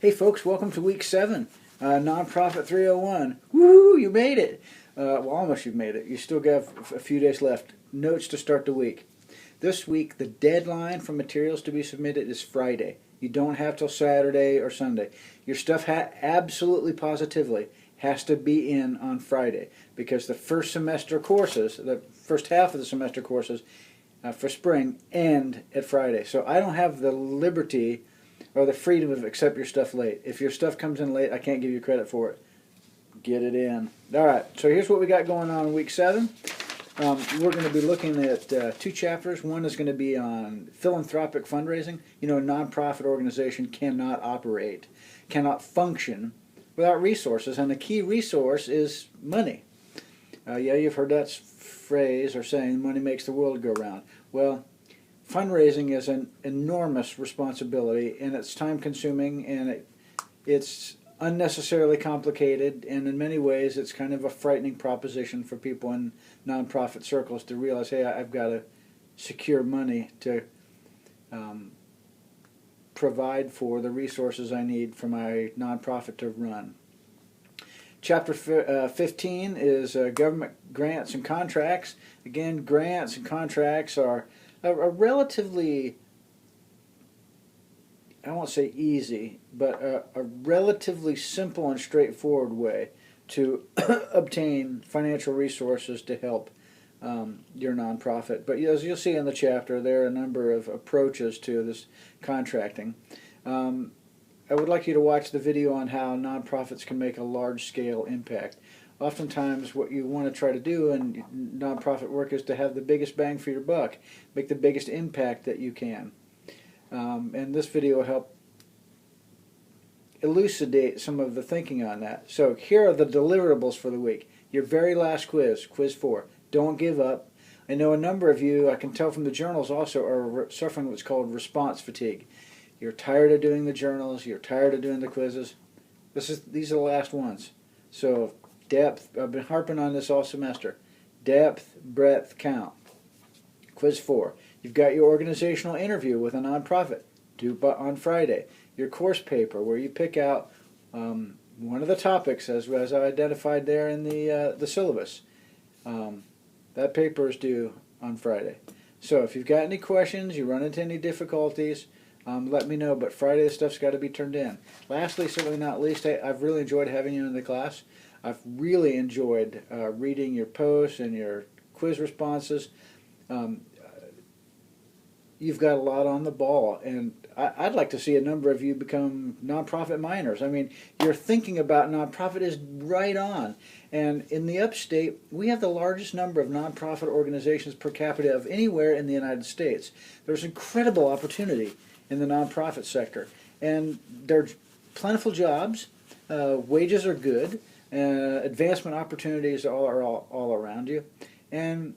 Hey folks, welcome to week 7, Nonprofit 301. Woo, you made it! Well, almost you've made it. You still got a few days left. Notes to start the week. This week, the deadline for materials to be submitted is Friday. You don't have till Saturday or Sunday. Your stuff absolutely positively has to be in on Friday, because the first semester courses, the first half of the semester courses for spring end at Friday. So I don't have the liberty or the freedom of accept your stuff late. If your stuff comes in late, I can't give you credit for it. Get it in. All right, so here's what we got going on in week 7. We're going to be looking at 2 chapters. One is going to be on philanthropic fundraising. You know, a nonprofit organization cannot operate, cannot function without resources, and the key resource is money. Yeah, you've heard that phrase or saying, money makes the world go round. Well, fundraising is an enormous responsibility, and it's time-consuming, and it's unnecessarily complicated, and in many ways it's kind of a frightening proposition for people in nonprofit circles to realize, hey, I've got to secure money to provide for the resources I need for my nonprofit to run. Chapter 15 is government grants and contracts. Again, grants and contracts are a relatively, I won't say easy, but a relatively simple and straightforward way to obtain financial resources to help your nonprofit. But as you'll see in the chapter, there are a number of approaches to this contracting. I would like you to watch the video on how nonprofits can make a large-scale impact. Oftentimes what you want to try to do in nonprofit work is to have the biggest bang for your buck, make the biggest impact that you can. And this video will help elucidate some of the thinking on that. So here are the deliverables for the week. Your very last quiz, quiz 4. Don't give up. I know a number of you, I can tell from the journals also, are suffering what's called response fatigue. You're tired of doing the journals, you're tired of doing the quizzes. These are the last ones. So depth, I've been harping on this all semester. Depth, breadth, count. Quiz 4. You've got your organizational interview with a nonprofit, due on Friday. Your course paper, where you pick out one of the topics as I identified there in the syllabus. That paper is due on Friday. So if you've got any questions, you run into any difficulties, let me know. But Friday, the stuff's got to be turned in. Lastly, certainly not least, I've really enjoyed having you in the class. I've really enjoyed reading your posts and your quiz responses. You've got a lot on the ball, and I'd like to see a number of you become nonprofit minors. I mean, your thinking about nonprofit is right on. And in the upstate, we have the largest number of nonprofit organizations per capita of anywhere in the United States. There's incredible opportunity in the nonprofit sector, and there are plentiful jobs, wages are good, advancement opportunities are all around you, and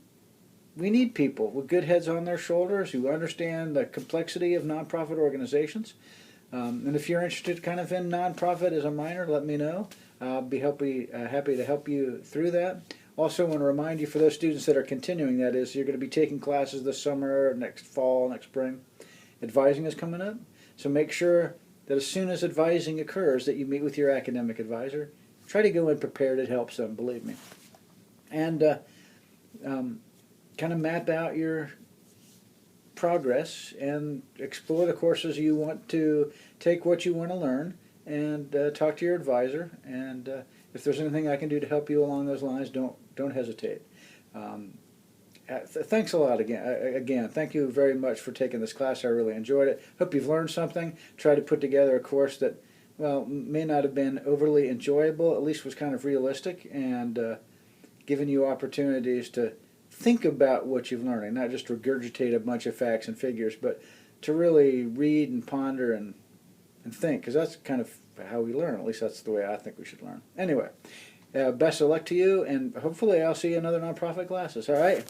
we need people with good heads on their shoulders who understand the complexity of nonprofit organizations. And if you're interested kind of in nonprofit as a minor, let me know. I'll be happy to help you through that. Also want to remind you, for those students that are continuing, that is, you're going to be taking classes this summer, next fall, next spring. Advising is coming up. So make sure that as soon as advising occurs that you meet with your academic advisor. Try to go in prepared. It helps them, believe me. And kind of map out your progress and explore the courses you want to take, what you want to learn, and talk to your advisor. And if there's anything I can do to help you along those lines, don't hesitate. Thanks a lot again. Thank you very much for taking this class. I really enjoyed it. Hope you've learned something. Try to put together a course that, well, may not have been overly enjoyable, at least was kind of realistic, and given you opportunities to think about what you've learned, not just regurgitate a bunch of facts and figures, but to really read and ponder and think, because that's kind of how we learn. At least that's the way I think we should learn. Anyway, best of luck to you, and hopefully I'll see you in other nonprofit classes. All right?